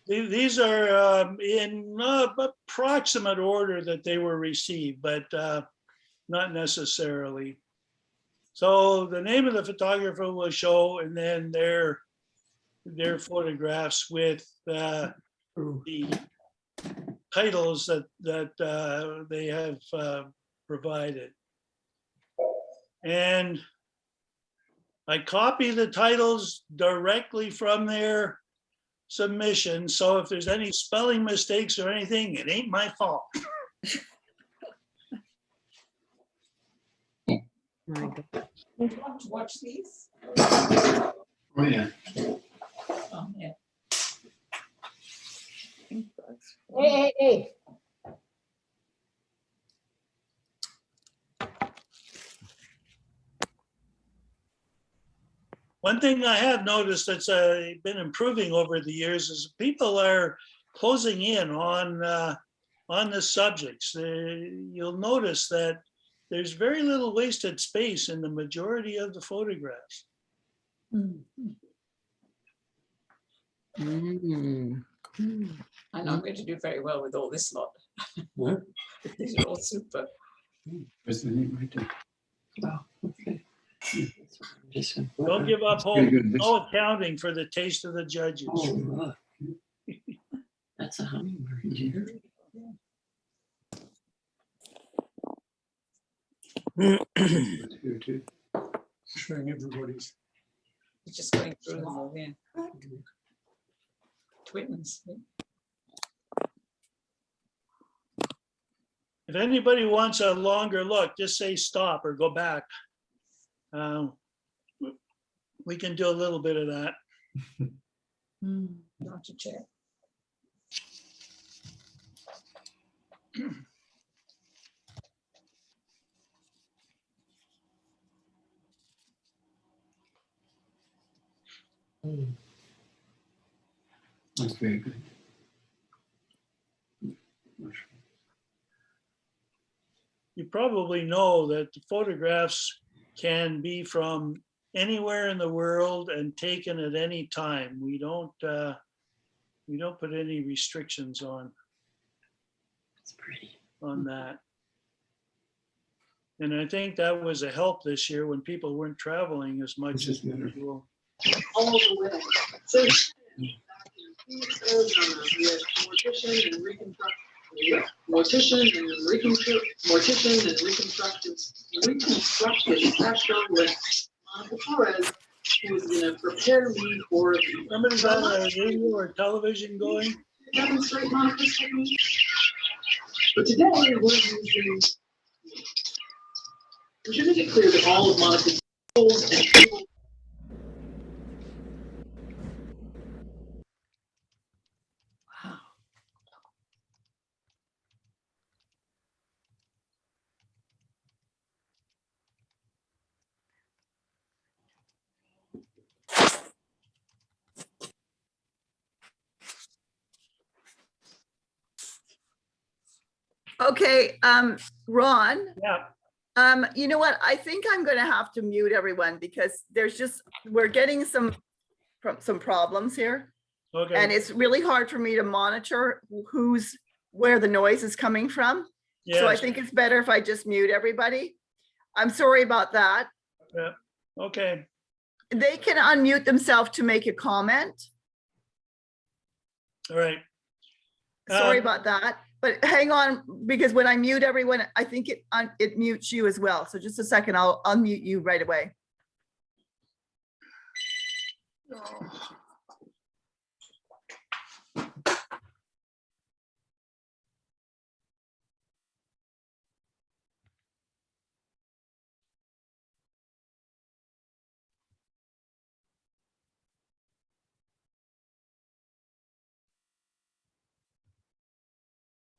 These are in approximate order that they were received, but not necessarily. So the name of the photographer will show, and then their photographs with the titles that they have provided. And I copy the titles directly from their submission. So if there's any spelling mistakes or anything, it ain't my fault. My God. You want to watch these? Oh, yeah. Oh, yeah. Hey. One thing I have noticed that's been improving over the years is people are closing in on the subjects. You'll notice that there's very little wasted space in the majority of the photographs. Mm. I know I'm going to do very well with all this lot. What? These are all super. Where's the name right there? Oh, okay. Don't give up hope. Pretty good. No accounting for the taste of the judges. Oh, look. That's a hummingbird here. Here too. Showing everybody's. It's just going through them all, yeah. Twins. Yeah. If anybody wants a longer look, just say stop or go back. We can do a little bit of that. Not to check. That's very good. You probably know that the photographs can be from anywhere in the world and taken at any time. We don't put any restrictions on That's pretty. that. And I think that was a help this year when people weren't traveling as much This as is better. usual. all the way. So mortician and reconstructive special with Monica Torres, who is going to prepare me for the Somebody's on a radio or television going. demonstrate Monica's technique. But today we're using. We should make it clear that all of Monica's tools and tools. Wow. Okay, Ron, Yeah, you know what? I think I'm gonna have to mute everyone because we're getting some problems here. And okay. it's really hard for me to monitor where the noise is coming from. So I Yes, think it's better if I just mute everybody. I'm sorry about that. okay. They can unmute themselves to make a comment. All right. Sorry about that, but hang on, because when I mute everyone, I think it mutes you as well. So just a second, I'll unmute you right away.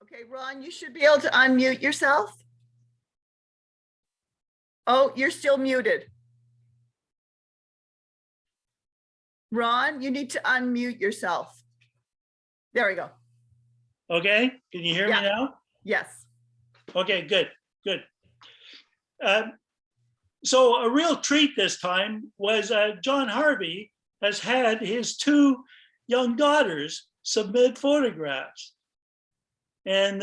Okay, Ron, you should be able to unmute yourself. Oh, you're still muted. Ron, you need to unmute yourself. There we go. Okay, can you hear me Yeah. now? Yes. Okay, good, good. So a real treat this time was John Harvey has had his two young daughters submit photographs. And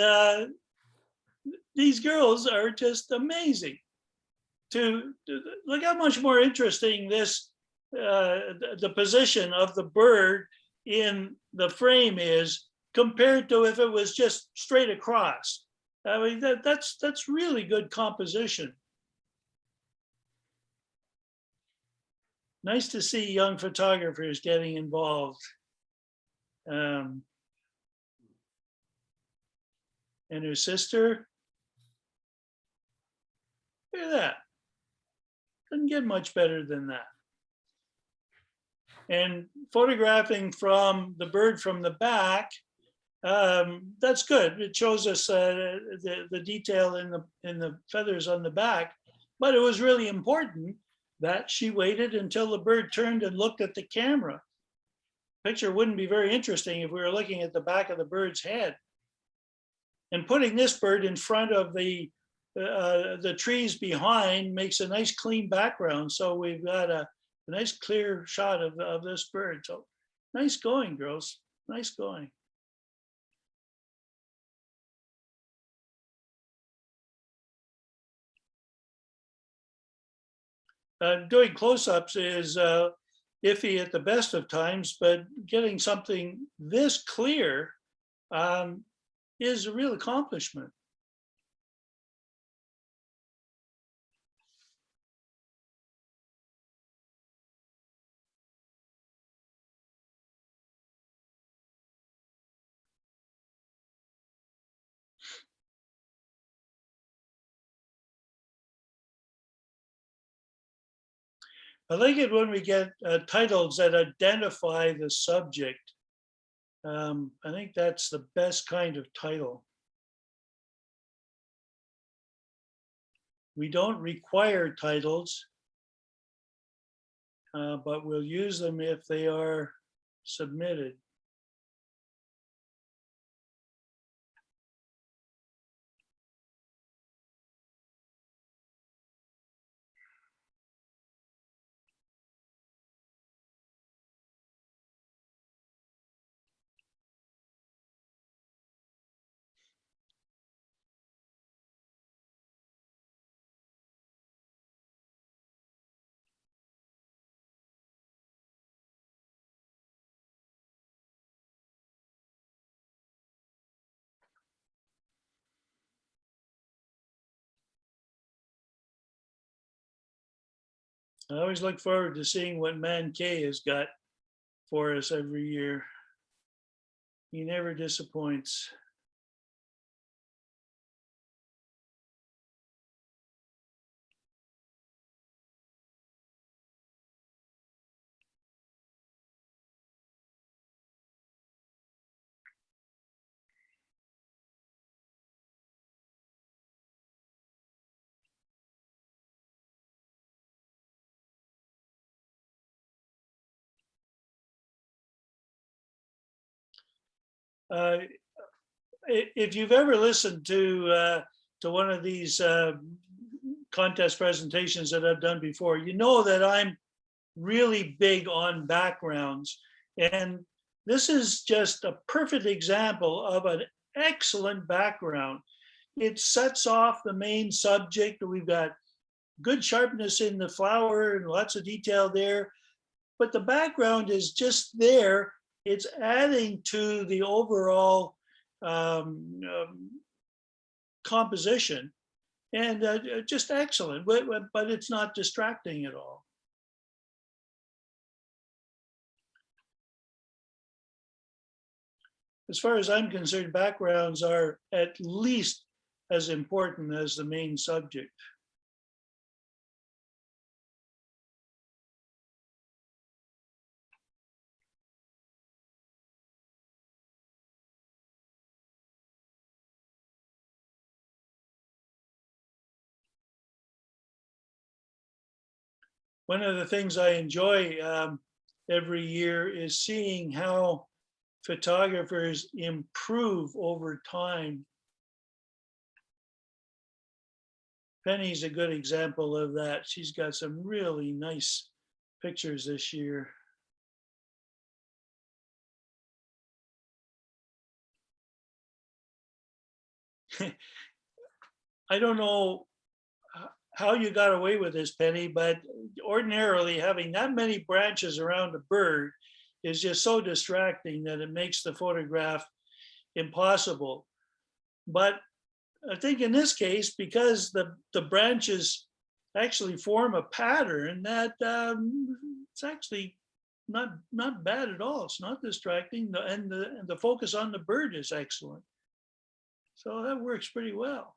these girls are just amazing. To look how much more interesting this, the position of the bird in the frame is compared to if it was just straight across. I mean, that's really good composition. Nice to see young photographers getting involved. And her sister, look at that. Doesn't get much better than that. And photographing from the bird from the back, that's good. It shows us the detail in the feathers on the back, but it was really important that she waited until the bird turned and looked at the camera. Picture wouldn't be very interesting if we were looking at the back of the bird's head. And putting this bird in front of the trees behind makes a nice clean background. So we've got a nice clear shot of this bird. So nice going, girls, nice going. Doing close-ups is iffy at the best of times, but getting something this clear is a real accomplishment. I like it when we get titles that identify the subject. I think that's the best kind of title. We don't require titles, but we'll use them if they are submitted. I always look forward to seeing what Man K has got for us every year. He never disappoints. If you've ever listened to one of these contest presentations that I've done before, you know that I'm really big on backgrounds. And this is just a perfect example of an excellent background. It sets off the main subject. We've got good sharpness in the flower and lots of detail there, but the background is just there. It's adding to the overall composition, and just excellent, but it's not distracting at all. As far as I'm concerned, backgrounds are at least as important as the main subject. One of the things I enjoy every year is seeing how photographers improve over time. Penny's a good example of that. She's got some really nice pictures this year. I don't know how you got away with this, Penny, but ordinarily having that many branches around a bird is just so distracting that it makes the photograph impossible. But I think in this case, because the branches actually form a pattern, that it's actually not bad at all. It's not distracting, and the focus on the bird is excellent. So that works pretty well.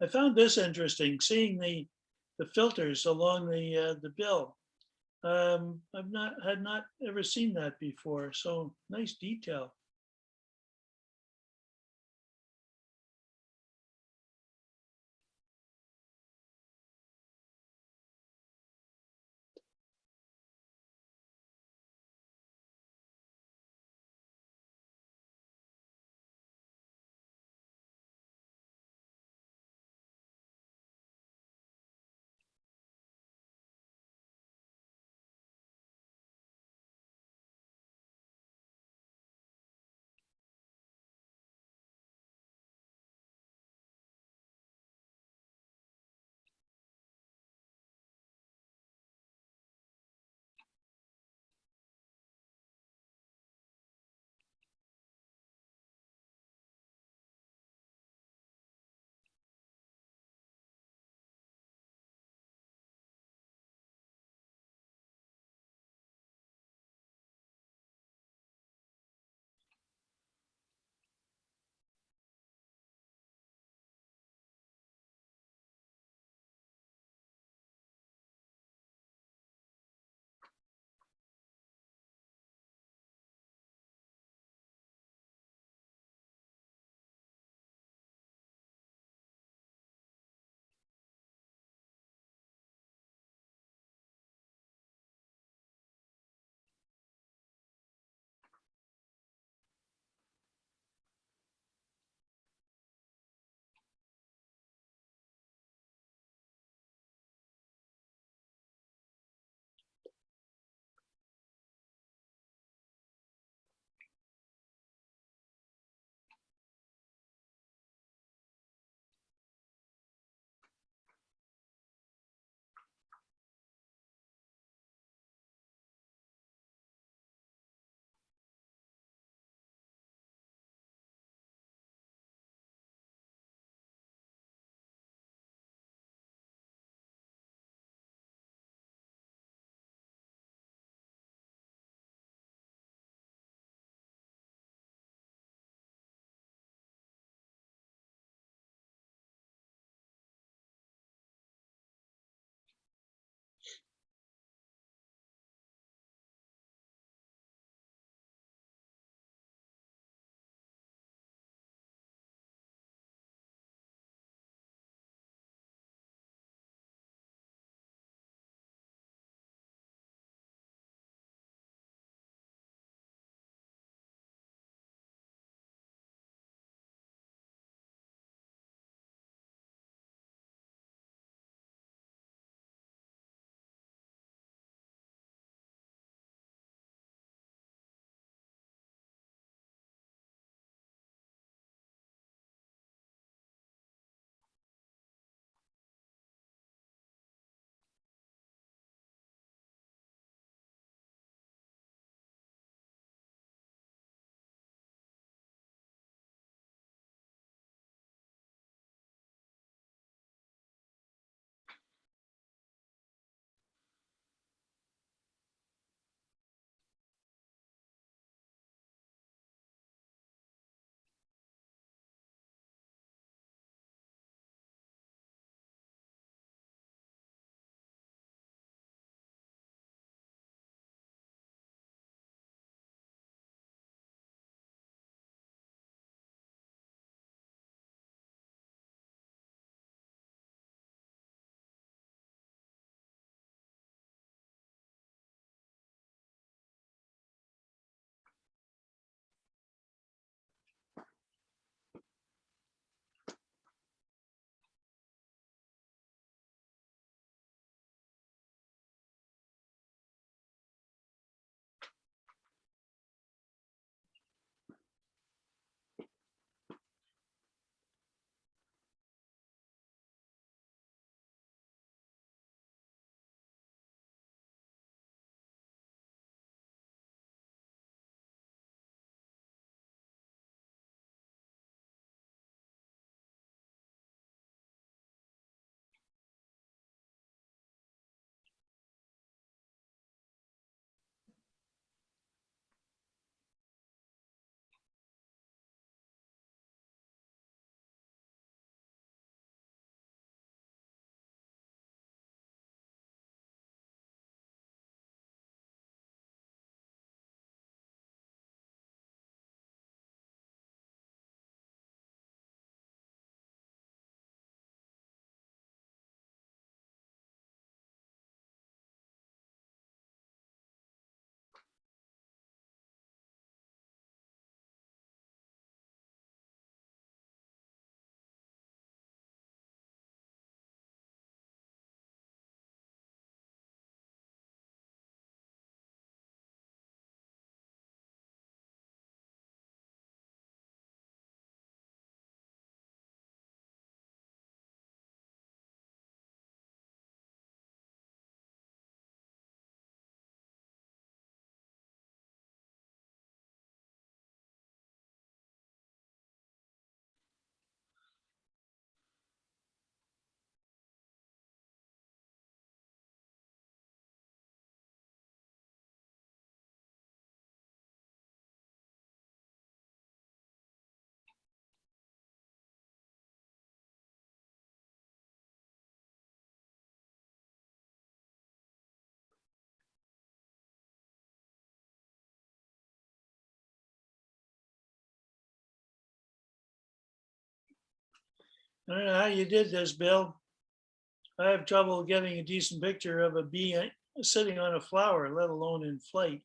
I found this interesting, seeing the filters along the bill. Had not ever seen that before. So nice detail. I don't know how you did this, Bill. I have trouble getting a decent picture of a bee sitting on a flower, let alone in flight.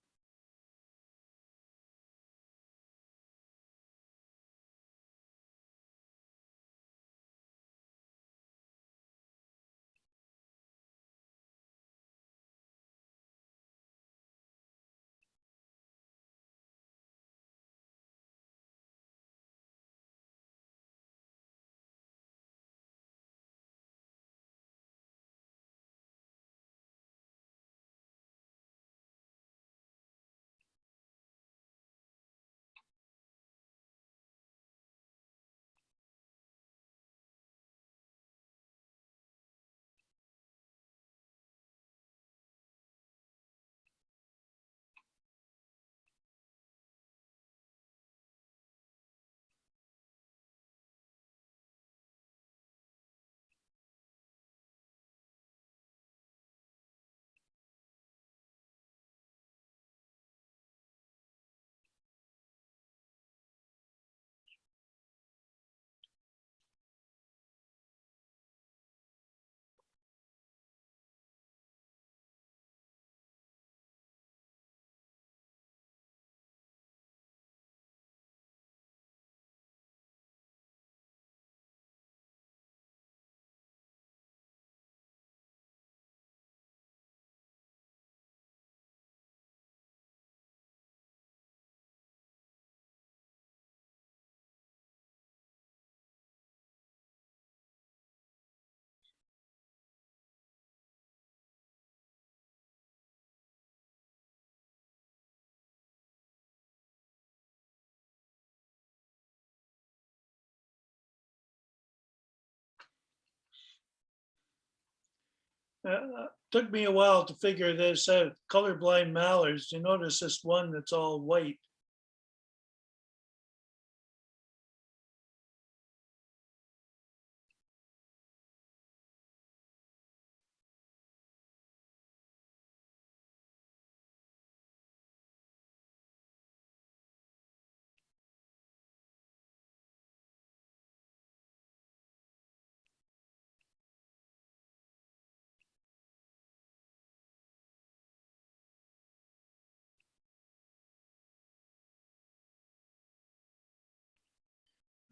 Took me a while to figure this out. Colorblind mallards, you notice this one that's all white.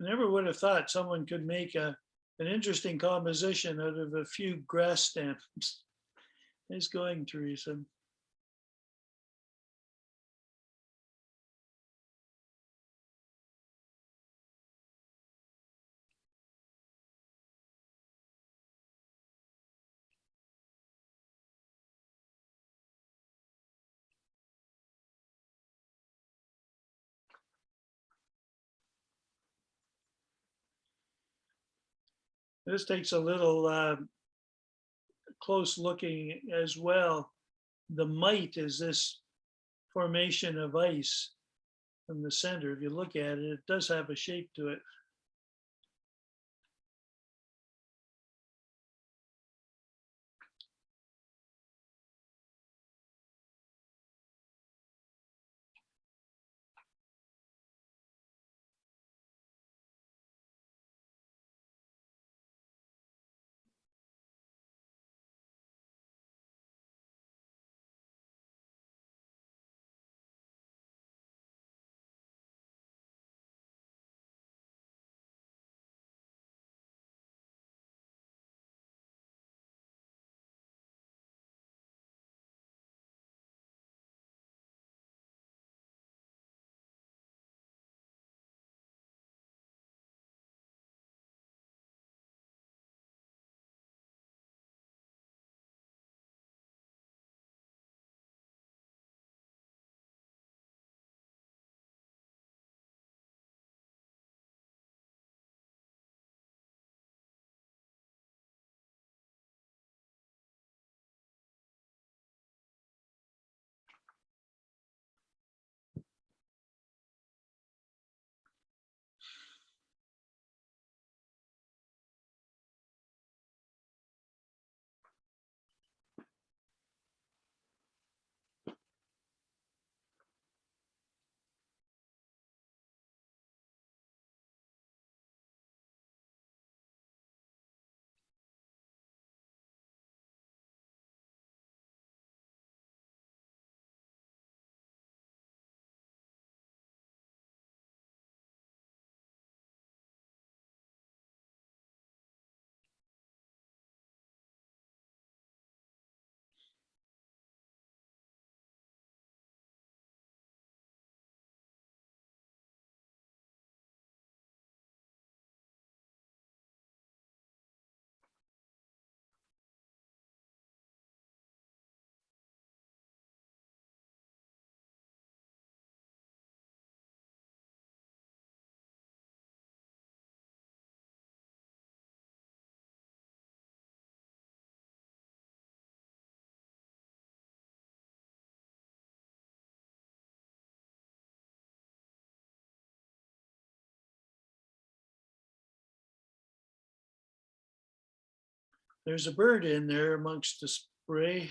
I never would have thought someone could make an interesting composition out of a few grass stems. Nice going, Teresa. This takes a little close looking as well. The mite is this formation of ice from the center. If you look at it, it does have a shape to it. There's a bird in there amongst the spray.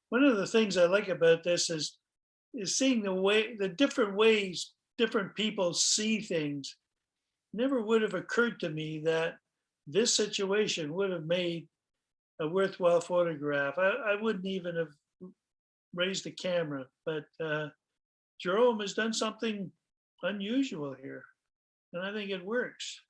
One of the things I like about this is seeing the different ways different people see things. Never would have occurred to me that this situation would have made a worthwhile photograph. I wouldn't even have raised the camera, but Jerome has done something unusual here, and I think it works.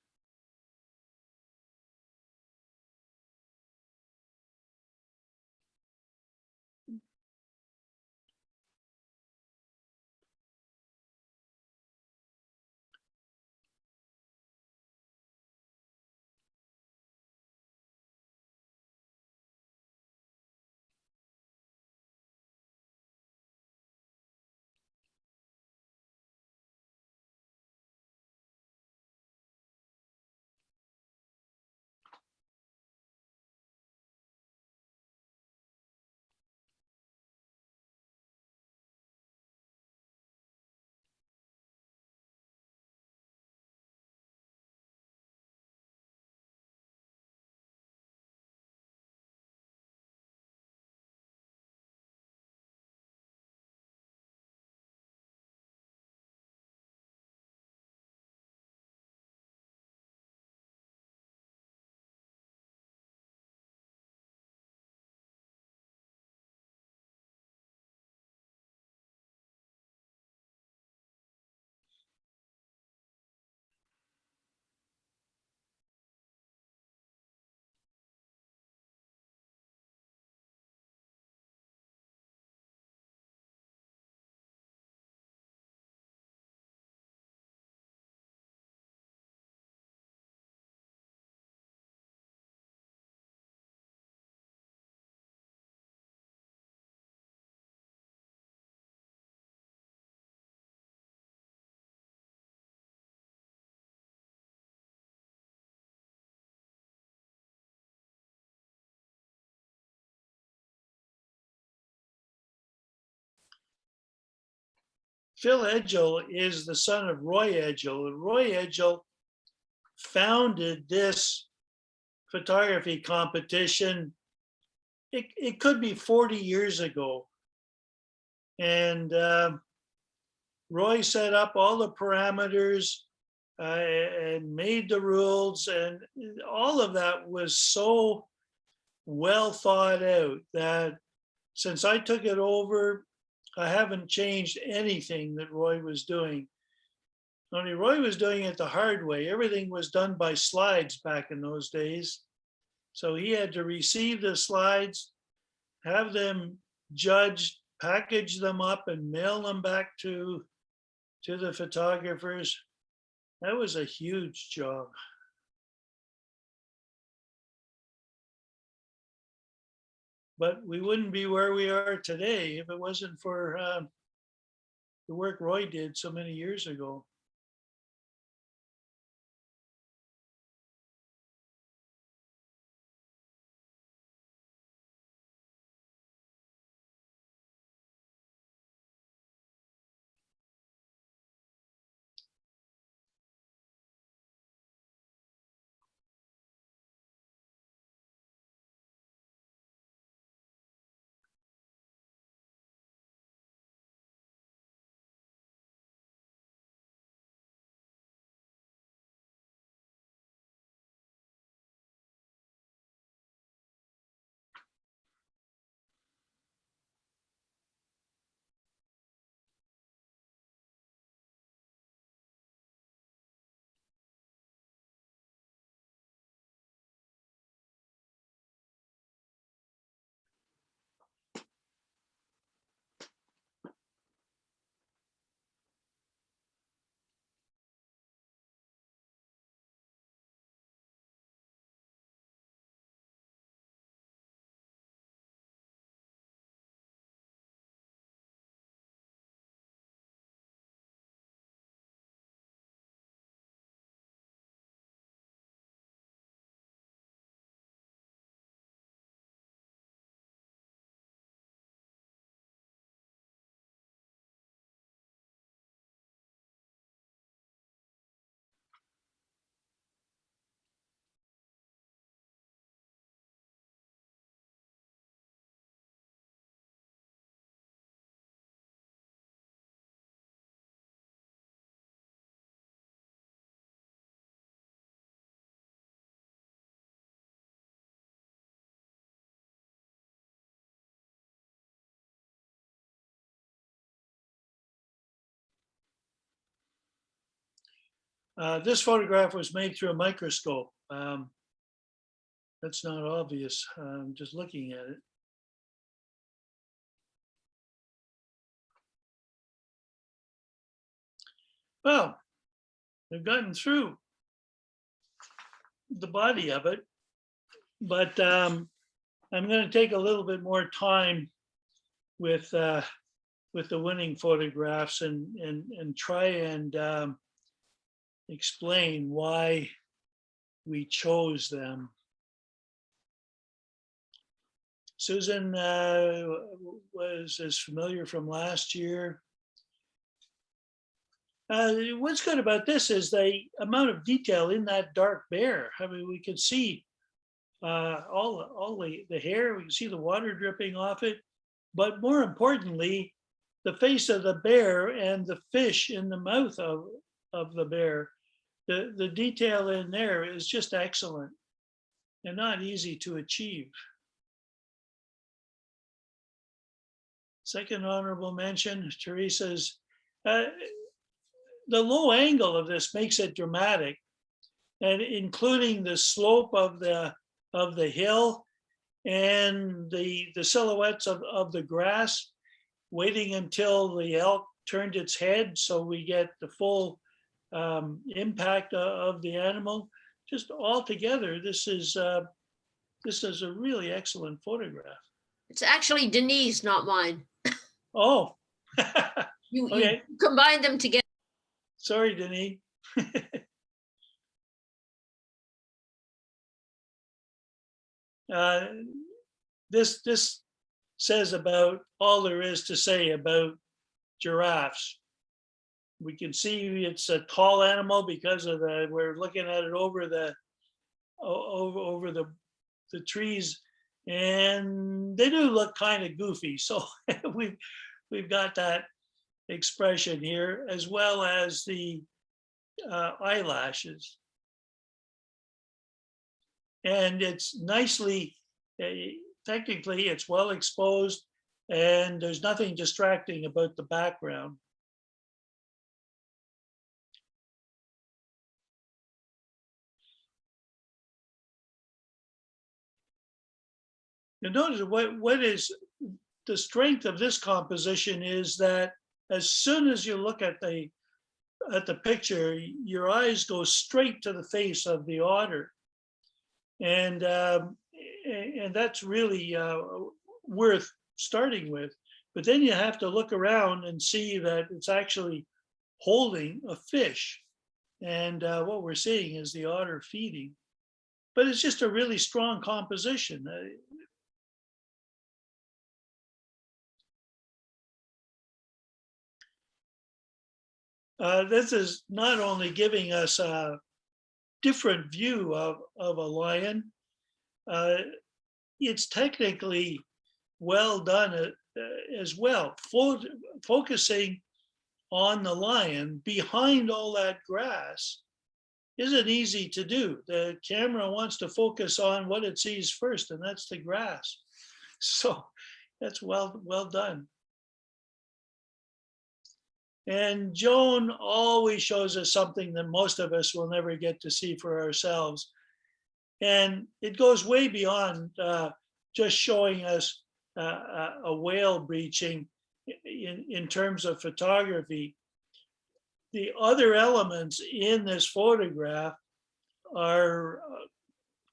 Phil Edgell is the son of Roy Edgell, and Roy Edgell founded this photography competition. It could be 40 years ago. And Roy set up all the parameters and made the rules, and all of that was so well thought out that since I took it over, I haven't changed anything that Roy was doing. Only Roy was doing it the hard way. Everything was done by slides back in those days. So he had to receive the slides, have them judged, package them up, and mail them back to the photographers. That was a huge job. But we wouldn't be where we are today if it wasn't for the work Roy did so many years ago. This photograph was made through a microscope. That's not obvious. I'm just looking at it. Well, we've gotten through the body of it, but I'm going to take a little bit more time with the winning photographs and try and explain why we chose them. Susan was as familiar from last year. What's good about this is the amount of detail in that dark bear. I mean, we can see all the hair, we can see the water dripping off it, but more importantly, the face of the bear and the fish in the mouth of the bear. The detail in there is just excellent and not easy to achieve. Second honorable mention, Teresa's, the low angle of this makes it dramatic, and including the slope of the hill and the silhouettes of the grass, waiting until the elk turned its head so we get the full impact of the animal. Just all together, this is a really excellent photograph. It's actually Denise, not mine. Oh, You okay. combine them together. Sorry, Denise. This says about all there is to say about giraffes. We can see it's a tall animal because of we're looking at it over the trees, and they do look kind of goofy. So we've got that expression here, as well as the eyelashes. And it's nicely, technically it's well exposed, and there's nothing distracting about the background. You notice what is the strength of this composition is that as soon as you look at the picture, your eyes go straight to the face of the otter, and that's really worth starting with. But then you have to look around and see that it's actually holding a fish, and what we're seeing is the otter feeding. But it's just a really strong composition. This is not only giving us a different view of a lion, it's technically well done as well, focusing on the lion behind all that grass isn't easy to do. The camera wants to focus on what it sees first, and that's the grass. So that's well done. And Joan always shows us something that most of us will never get to see for ourselves. And it goes way beyond just showing us a whale breaching in terms of photography. The other elements in this photograph are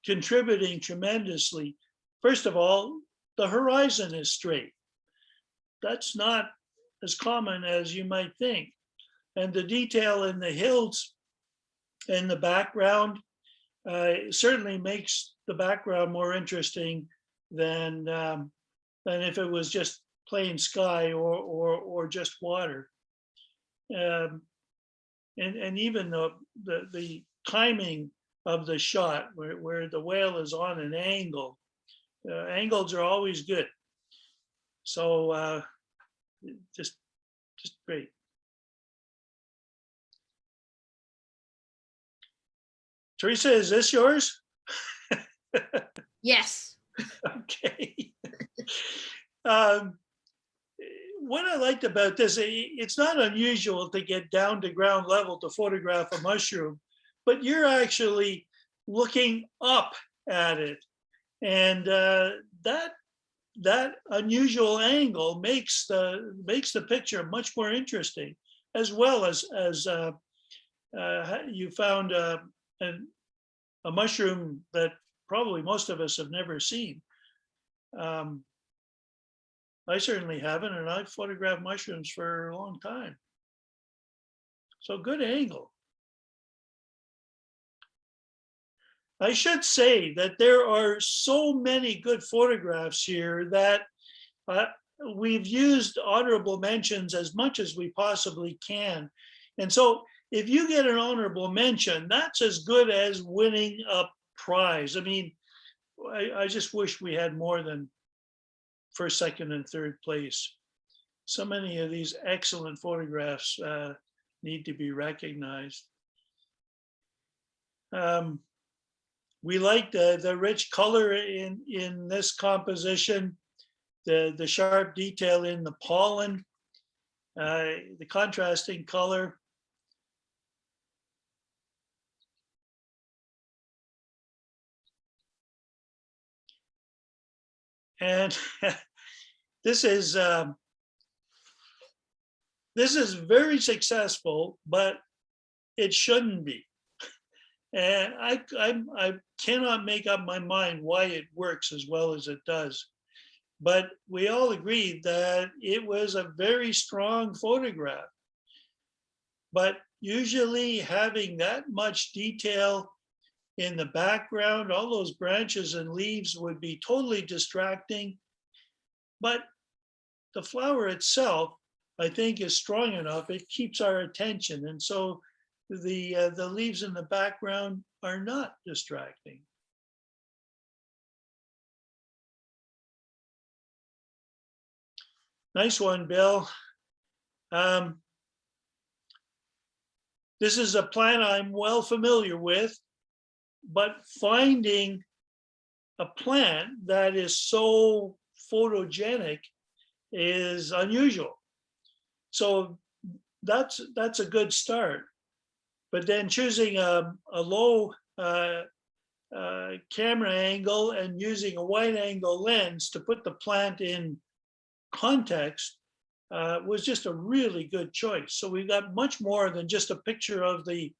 contributing tremendously. First of all, the horizon is straight. That's not as common as you might think. And the detail in the hills and the background certainly makes the background more interesting than if it was just plain sky or just water. And even the timing of the shot where the whale is on an angle, angles are always good. So just great. Teresa, is this yours? Yes. Okay. what I liked about this, it's not unusual to get down to ground level to photograph a mushroom, but you're actually looking up at it. And that unusual angle makes the picture much more interesting, as well as you found a mushroom that probably most of us have never seen. I certainly haven't, and I've photographed mushrooms for a long time. So good angle. I should say that there are so many good photographs here that we've used honorable mentions as much as we possibly can. And so if you get an honorable mention, that's as good as winning a prize. I mean, I just wish we had more than first, second, and third place. So many of these excellent photographs need to be recognized. We like the rich color in this composition, the sharp detail in the pollen, the contrasting color. And this is very successful, but it shouldn't be. And I cannot make up my mind why it works as well as it does. But we all agreed that it was a very strong photograph. But usually having that much detail in the background, all those branches and leaves would be totally distracting. But the flower itself, I think, is strong enough. It keeps our attention. And so the leaves in the background are not distracting. Nice one, Bill. This is a plant I'm well familiar with, but finding a plant that is so photogenic is unusual. So that's a good start. But then choosing a low camera angle and using a wide angle lens to put the plant in context was just a really good choice. So we got much more than just a picture of the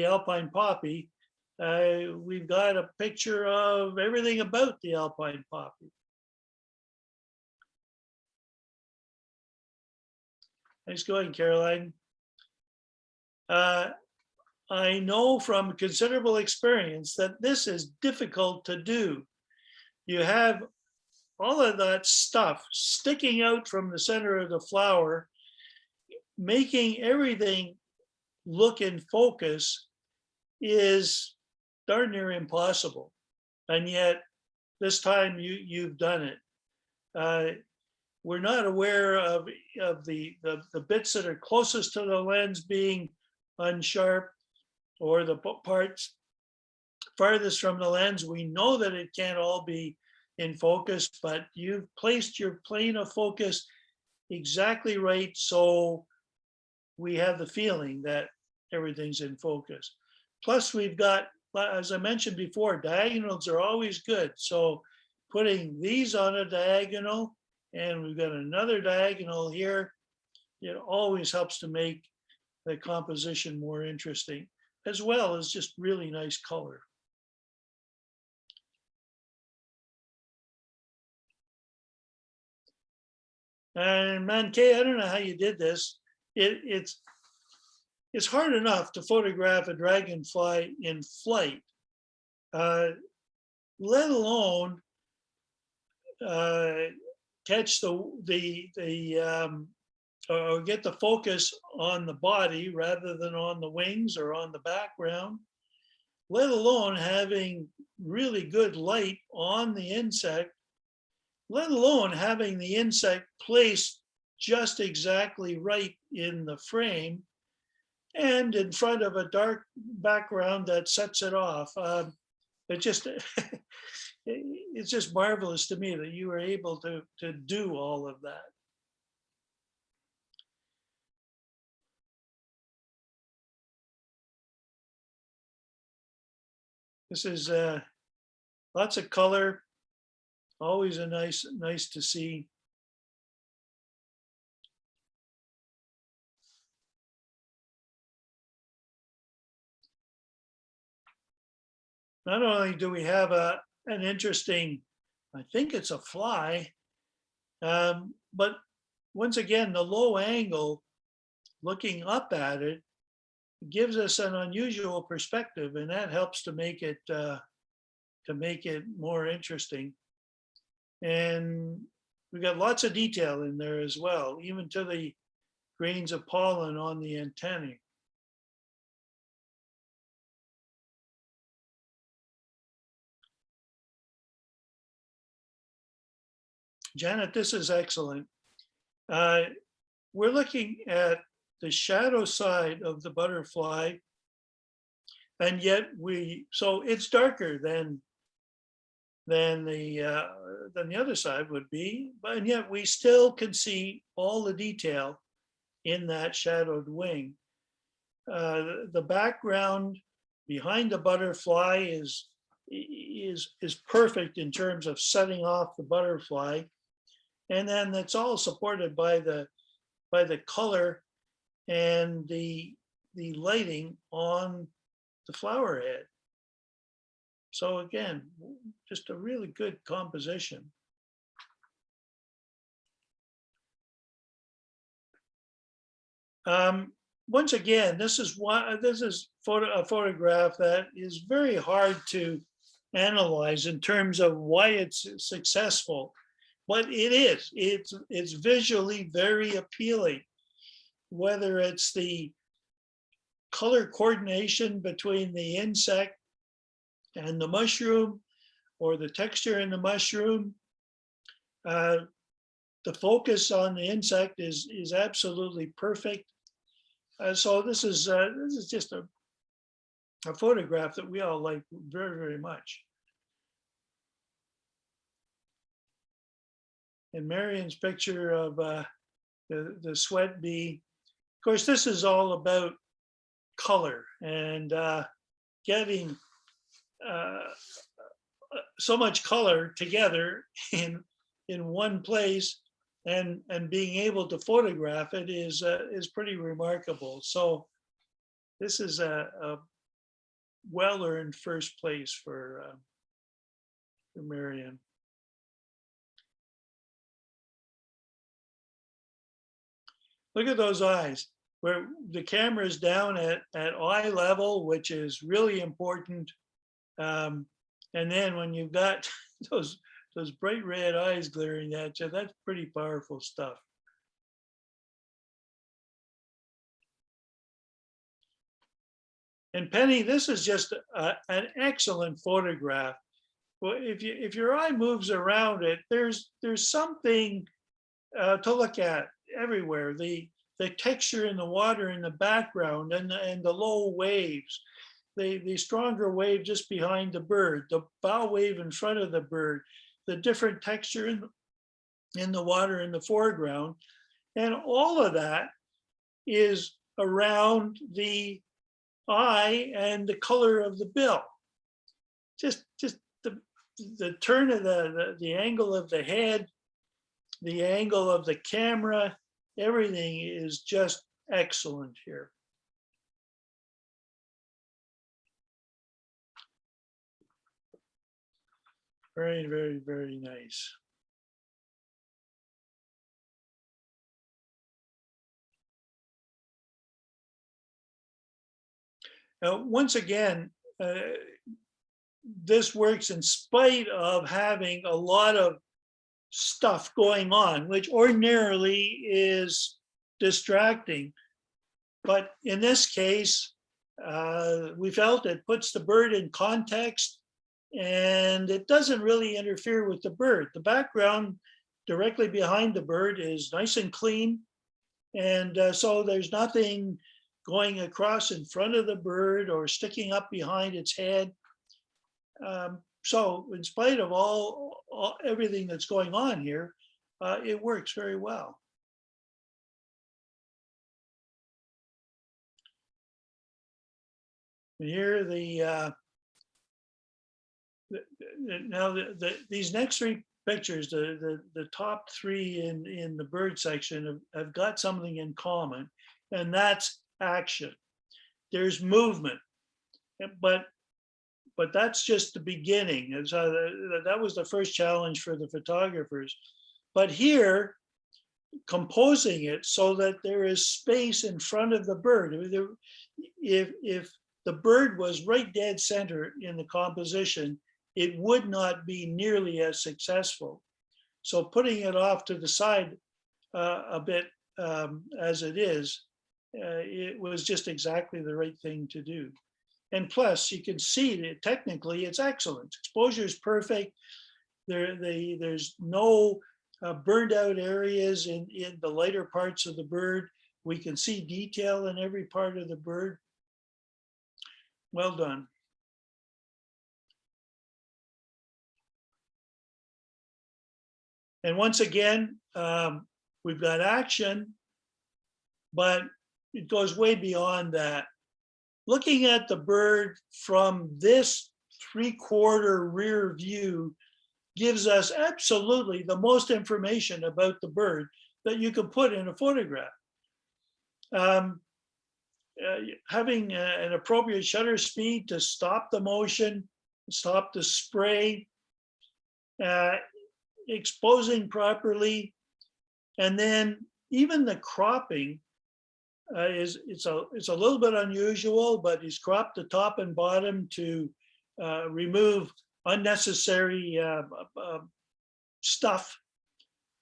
alpine poppy. We've got a picture of everything about the alpine poppy. Nice going, Caroline. I know from considerable experience that this is difficult to do. You have all of that stuff sticking out from the center of the flower, making everything look in focus is darn near impossible. And yet this time you've done it. We're not aware of the bits that are closest to the lens being unsharp, or the parts farthest from the lens. We know that it can't all be in focus, but you've placed your plane of focus exactly right, so we have the feeling that everything's in focus. Plus we've got, as I mentioned before, diagonals are always good. So putting these on a diagonal, and we've got another diagonal here, it always helps to make the composition more interesting, as well as just really nice color. And man, Kay, I don't know how you did this. It's hard enough to photograph a dragonfly in flight, let alone catch or get the focus on the body rather than on the wings or on the background, let alone having really good light on the insect, let alone having the insect placed just exactly right in the frame and in front of a dark background that sets it off. It's just marvelous to me that you were able to do all of that. This is lots of color, always a nice to see. Not only do we have an interesting, I think it's a fly, but once again, the low angle, looking up at it, gives us an unusual perspective, and that helps to make it more interesting. And we got lots of detail in there as well, even to the grains of pollen on the antennae. Janet, this is excellent. We're looking at the shadow side of the butterfly, and yet so it's darker than the other side would be, and yet we still can see all the detail in that shadowed wing. The background behind the butterfly is perfect in terms of setting off the butterfly, and then it's all supported by the color and the lighting on the flower head. So again, just a really good composition. Once again, this is a photograph that is very hard to analyze in terms of why it's successful, but it is. It's visually very appealing, whether it's the color coordination between the insect and the mushroom, or the texture in the mushroom. The focus on the insect is absolutely perfect. So this is just a photograph that we all like very, very much. And Marion's picture of the sweat bee. Of course, this is all about color and getting so much color together in one place, and being able to photograph it is pretty remarkable. So this is a well-earned first place for Marion. Look at those eyes, where the camera is down at eye level, which is really important. And then when you've got those bright red eyes glaring at you, that's pretty powerful stuff. And Penny, this is just an excellent photograph. Well, if your eye moves around it, there's something to look at everywhere. The texture in the water in the background, and the low waves, the stronger wave just behind the bird, the bow wave in front of the bird, the different texture in the water in the foreground, and all of that is around the eye and the color of the bill. Just the turn of the angle of the head, the angle of the camera, everything is just excellent here. Very, very, very nice. Now, once again, this works in spite of having a lot of stuff going on, which ordinarily is distracting. But in this case, we felt it puts the bird in context, and it doesn't really interfere with the bird. The background directly behind the bird is nice and clean. And so there's nothing going across in front of the bird or sticking up behind its head. So in spite of everything that's going on here, it works very well. And here now these next three pictures, the top three in the bird section have got something in common, and that's action. There's movement, but that's just the beginning. And so that was the first challenge for the photographers. But here, composing it so that there is space in front of the bird. If the bird was right dead center in the composition, it would not be nearly as successful. So putting it off to the side a bit as it is, it was just exactly the right thing to do. And plus, you can see that technically it's excellent. Exposure is perfect. There's no burned out areas in the lighter parts of the bird. We can see detail in every part of the bird. Well done. And once again, we've got action, but it goes way beyond that. Looking at the bird from this 3/4 rear view gives us absolutely the most information about the bird that you can put in a photograph. Having an appropriate shutter speed to stop the motion, stop the spray, exposing properly, and then even the cropping it's a little bit unusual, but he's cropped the top and bottom to remove unnecessary stuff,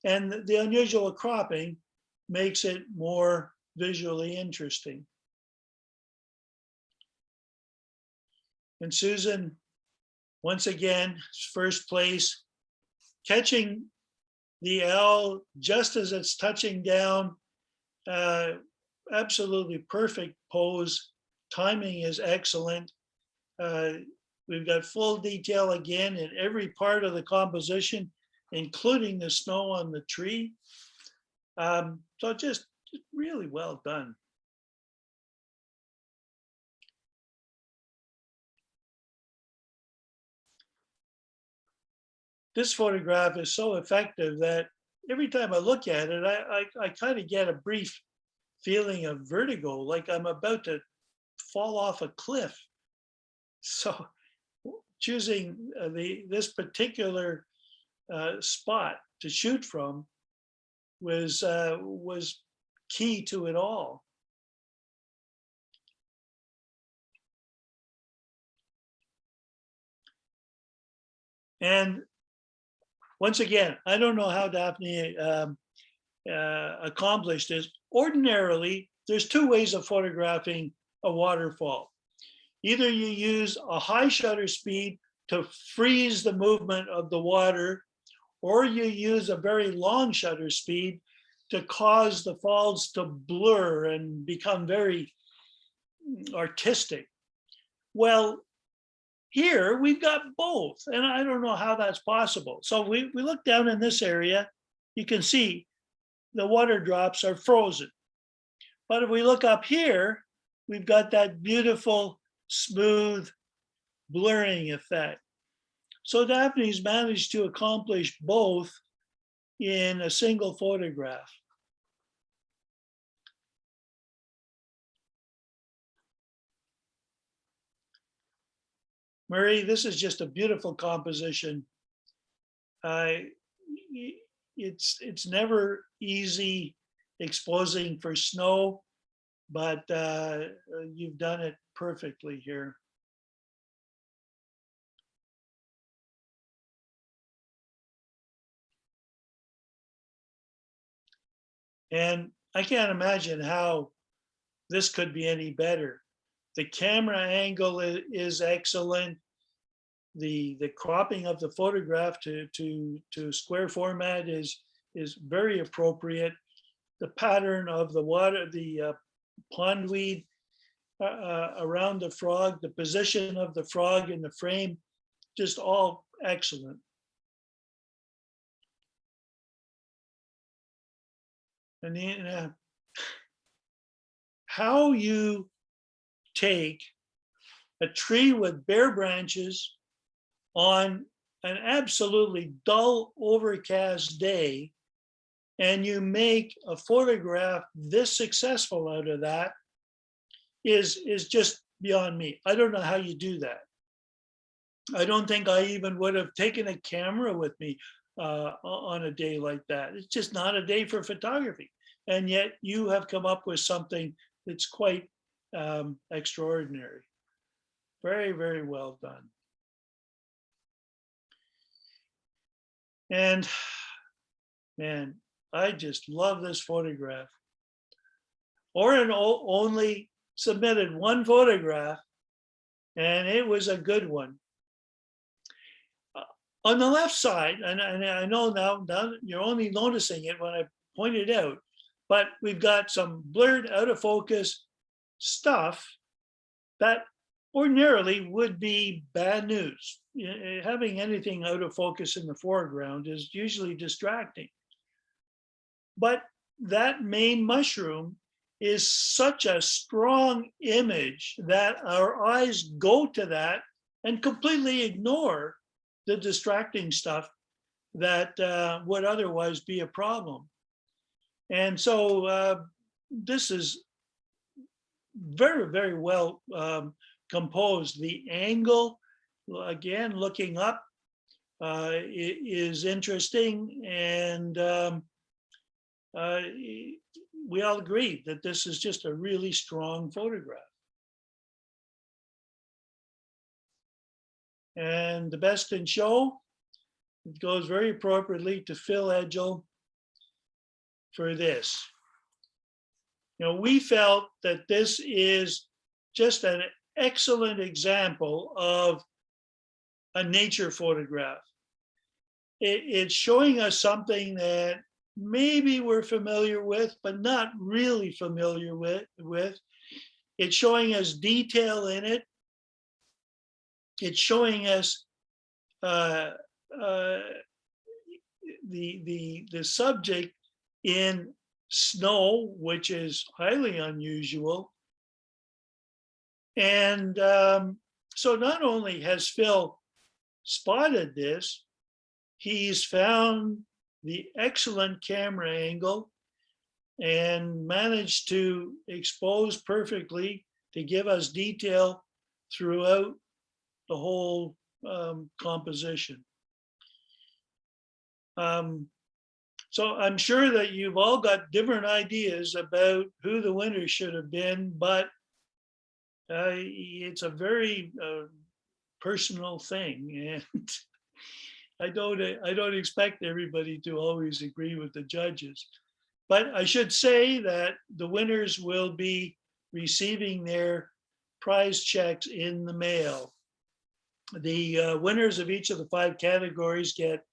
and the unusual cropping makes it more visually interesting. And Susan, once again, first place, catching the L just as it's touching down. Absolutely perfect pose. Timing is excellent. We've got full detail again in every part of the composition, including the snow on the tree. So just really well done. This photograph is so effective that every time I look at it, I kind of get a brief feeling of vertigo, like I'm about to fall off a cliff. So choosing this particular spot to shoot from was key to it all. And once again, I don't know how Daphne accomplished this. Ordinarily, there's two ways of photographing a waterfall. Either you use a high shutter speed to freeze the movement of the water, or you use a very long shutter speed to cause the falls to blur and become very artistic. Well, here we've got both, and I don't know how that's possible. So we look down in this area, you can see the water drops are frozen. But if we look up here, we've got that beautiful, smooth blurring effect. So Daphne's managed to accomplish both in a single photograph. Murray, this is just a beautiful composition. It's never easy exposing for snow, but you've done it perfectly here. And I can't imagine how this could be any better. The camera angle is excellent. The cropping of the photograph to square format is very appropriate. The pattern of the water, the pondweed around the frog, the position of the frog in the frame, just all excellent. And then, how you take a tree with bare branches on an absolutely dull, overcast day, and you make a photograph this successful out of that is just beyond me. I don't know how you do that. I don't think I even would have taken a camera with me on a day like that. It's just not a day for photography. And yet you have come up with something that's quite extraordinary. Very, very well done. And man, I just love this photograph. Oren only submitted one photograph, and it was a good one. On the left side, and I know now you're only noticing it when I point it out, but we've got some blurred, out of focus stuff that ordinarily would be bad news. Having anything out of focus in the foreground is usually distracting. But that main mushroom is such a strong image that our eyes go to that and completely ignore the distracting stuff that would otherwise be a problem. And so this is very, very well composed. The angle, again, looking up is interesting. And we all agree that this is just a really strong photograph. And the best in show, it goes very appropriately to Phil Edgell for this. You know, we felt that this is just an excellent example of a nature photograph. It's showing us something that maybe we're familiar with, but not really familiar with. It's showing us detail in it. It's showing us the subject in snow, which is highly unusual. And so not only has Phil spotted this, he's found the excellent camera angle and managed to expose perfectly to give us detail throughout the whole composition. So I'm sure that you've all got different ideas about who the winner should have been, but it's a very personal thing, and I don't expect everybody to always agree with the judges. But I should say that the winners will be receiving their prize checks in the mail. The winners of each of the 5 categories get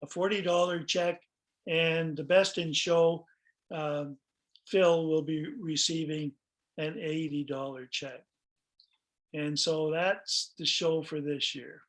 a $40 check, and the best in show, Phil will be receiving an $80 check. And so that's the show for this year.